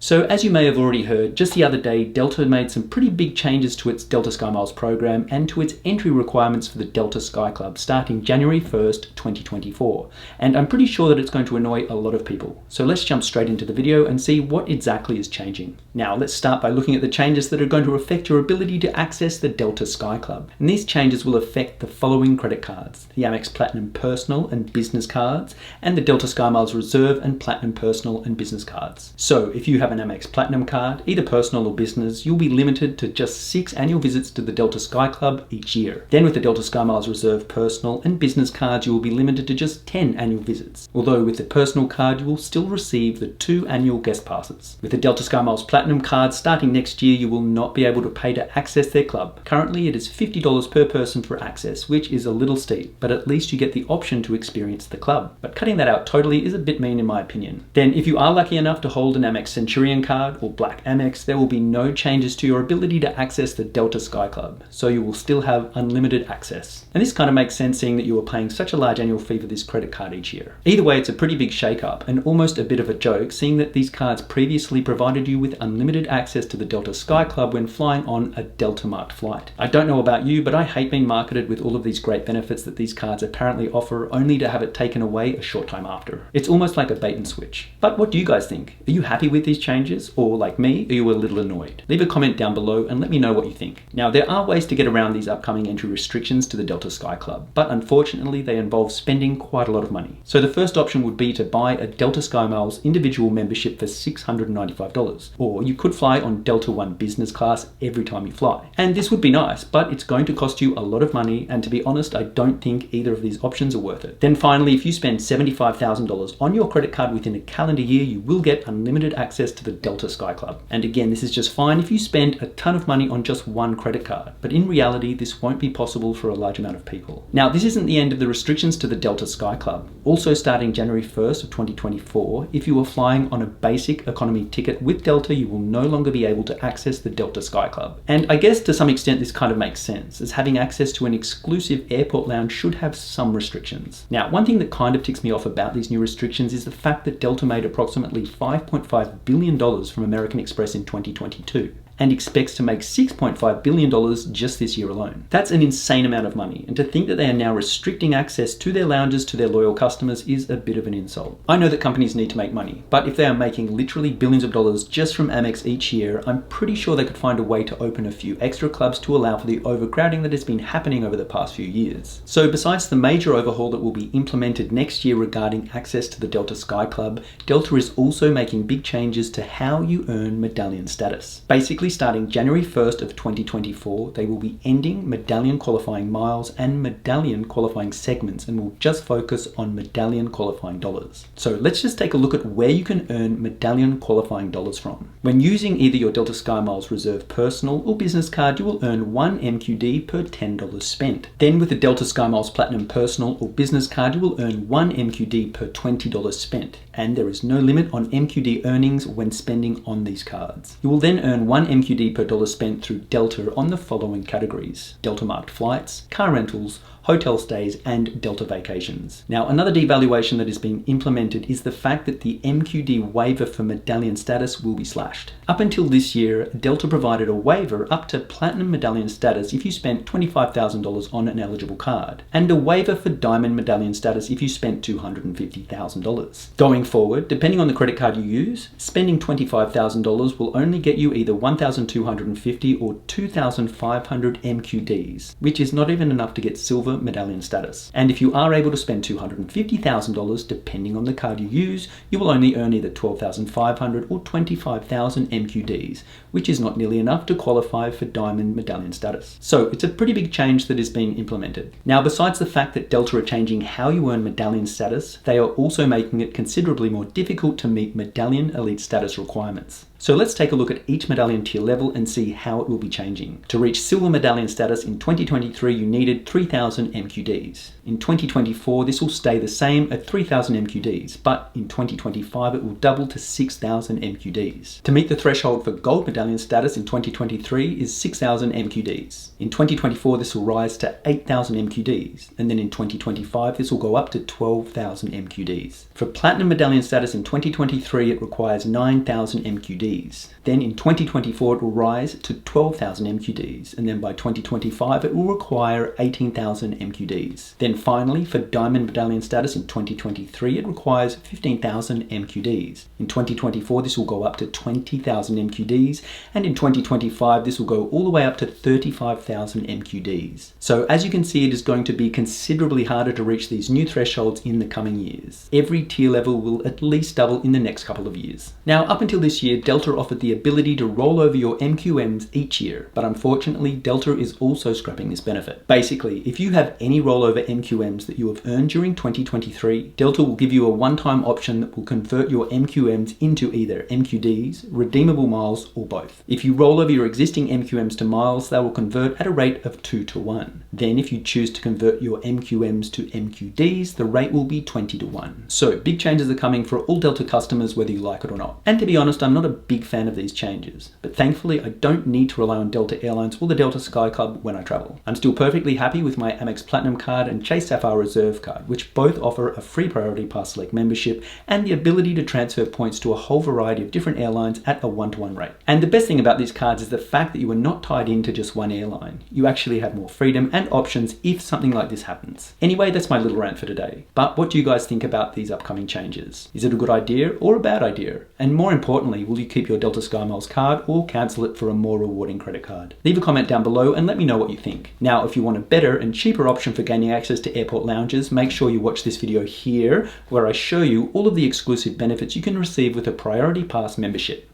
So as you may have already heard, just the other day, Delta made some pretty big changes to its Delta SkyMiles program and to its entry requirements for the Delta SkyClub starting January 1st, 2024. And I'm pretty sure that it's going to annoy a lot of people. So let's jump straight into the video and see what exactly is changing. Now let's start by looking at the changes that are going to affect your ability to access the Delta SkyClub. And these changes will affect the following credit cards: the Amex Platinum Personal and Business cards, and the Delta SkyMiles Reserve and Platinum Personal and Business cards. So if you have an Amex Platinum card, either personal or business, you'll be limited to just 6 annual visits to the Delta SkyClub each year. Then with the Delta SkyMiles Reserve Personal and Business cards, you will be limited to just 10 annual visits. Although with the personal card, you will still receive the 2 annual guest passes. With the Delta SkyMiles Platinum card, starting next year, you will not be able to pay to access their club. Currently, it is $50 per person for access, which is a little steep, but at least you get the option to experience the club. But cutting that out totally is a bit mean in my opinion. Then if you are lucky enough to hold an Amex Centurion card or Black Amex, there will be no changes to your ability to access the Delta SkyClub, so you will still have unlimited access. And this kind of makes sense seeing that you are paying such a large annual fee for this credit card each year. Either way, it's a pretty big shake-up and almost a bit of a joke, seeing that these cards previously provided you with unlimited access to the Delta SkyClub when flying on a Delta marked flight. I don't know about you, but I hate being marketed with all of these great benefits that these cards apparently offer, only to have it taken away a short time after. It's almost like a bait and switch. But what do you guys think? Are you happy with these changes? Or like me, are you a little annoyed? Leave a comment down below and let me know what you think. Now, there are ways to get around these upcoming entry restrictions to the Delta SkyClub, but unfortunately they involve spending quite a lot of money. So the first option would be to buy a Delta SkyMiles individual membership for $695, or you could fly on Delta One business class every time you fly. And this would be nice, but it's going to cost you a lot of money, and to be honest, I don't think either of these options are worth it. Then finally, if you spend $75,000 on your credit card within a calendar year, you will get unlimited access to the Delta SkyClub. And again, this is just fine if you spend a ton of money on just one credit card, but in reality, this won't be possible for a large amount of people. Now, this isn't the end of the restrictions to the Delta SkyClub. Also starting January 1st of 2024, if you are flying on a basic economy ticket with Delta, you will no longer be able to access the Delta SkyClub. And I guess to some extent this kind of makes sense, as having access to an exclusive airport lounge should have some restrictions. Now, one thing that kind of ticks me off about these new restrictions is the fact that Delta made approximately $5.5 billion from American Express in 2022. And expects to make $6.5 billion just this year alone. That's an insane amount of money, and to think that they are now restricting access to their lounges to their loyal customers is a bit of an insult. I know that companies need to make money, but if they are making literally billions of dollars just from Amex each year, I'm pretty sure they could find a way to open a few extra clubs to allow for the overcrowding that has been happening over the past few years. So besides the major overhaul that will be implemented next year regarding access to the Delta SkyClub, Delta is also making big changes to how you earn Medallion status. Basically, starting January 1st of 2024, they will be ending Medallion qualifying miles and Medallion qualifying segments and will just focus on Medallion qualifying dollars. So let's just take a look at where you can earn Medallion qualifying dollars from. When using either your Delta SkyMiles Reserve Personal or Business card, you will earn 1 MQD per $10 spent. Then with the Delta SkyMiles Platinum Personal or Business card, you will earn 1 MQD per $20 spent. And there is no limit on MQD earnings when spending on these cards. You will then earn 1 MQD per dollar spent through Delta on the following categories: Delta marked flights, car rentals, hotel stays, and Delta vacations. Now, another devaluation that is being implemented is the fact that the MQD waiver for Medallion status will be slashed. Up until this year, Delta provided a waiver up to Platinum Medallion status if you spent $25,000 on an eligible card, and a waiver for Diamond Medallion status if you spent $250,000. Going forward, depending on the credit card you use, spending $25,000 will only get you either 1,250 or 2,500 MQDs, which is not even enough to get Silver Medallion status. And if you are able to spend $250,000, depending on the card you use, you will only earn either 12,500 or 25,000 MQDs, which is not nearly enough to qualify for Diamond Medallion status. So it's a pretty big change that is being implemented. Now, besides the fact that Delta are changing how you earn Medallion status, they are also making it considerably more difficult to meet Medallion Elite status requirements. So let's take a look at each Medallion tier level and see how it will be changing. To reach Silver Medallion status in 2023, you needed 3,000 MQDs. In 2024, this will stay the same at 3,000 MQDs, but in 2025, it will double to 6,000 MQDs. To meet the threshold for Gold Medallion status in 2023 is 6,000 MQDs. In 2024, this will rise to 8,000 MQDs, and then in 2025, this will go up to 12,000 MQDs. For Platinum Medallion status in 2023, it requires 9,000 MQDs. MQDs. Then in 2024 it will rise to 12,000 MQDs, and then by 2025 it will require 18,000 MQDs. Then finally, for Diamond Medallion status in 2023 it requires 15,000 MQDs. In 2024 this will go up to 20,000 MQDs, and in 2025 this will go all the way up to 35,000 MQDs. So as you can see, it is going to be considerably harder to reach these new thresholds in the coming years. Every tier level will at least double in the next couple of years. Now, up until this year, Delta offered the ability to roll over your MQMs each year, but unfortunately Delta is also scrapping this benefit. Basically, if you have any rollover MQMs that you have earned during 2023, Delta will give you a one-time option that will convert your MQMs into either MQDs, redeemable miles, or both. If you roll over your existing MQMs to miles, they will convert at a rate of 2 to 1. Then if you choose to convert your MQMs to MQDs, the rate will be 20 to 1. So big changes are coming for all Delta customers, whether you like it or not. And to be honest, I'm not a big fan of these changes, but thankfully I don't need to rely on Delta Airlines or the Delta SkyClub when I travel. I'm still perfectly happy with my Amex Platinum card and Chase Sapphire Reserve card, which both offer a free Priority Pass Select membership and the ability to transfer points to a whole variety of different airlines at a 1-to-1 rate. And the best thing about these cards is the fact that you are not tied into just one airline. You actually have more freedom and options if something like this happens. Anyway, that's my little rant for today. But what do you guys think about these upcoming changes? Is it a good idea or a bad idea? And more importantly, will you keep your Delta SkyMiles card or cancel it for a more rewarding credit card? Leave a comment down below and let me know what you think. Now, if you want a better and cheaper option for gaining access to airport lounges, make sure you watch this video here where I show you all of the exclusive benefits you can receive with a Priority Pass membership.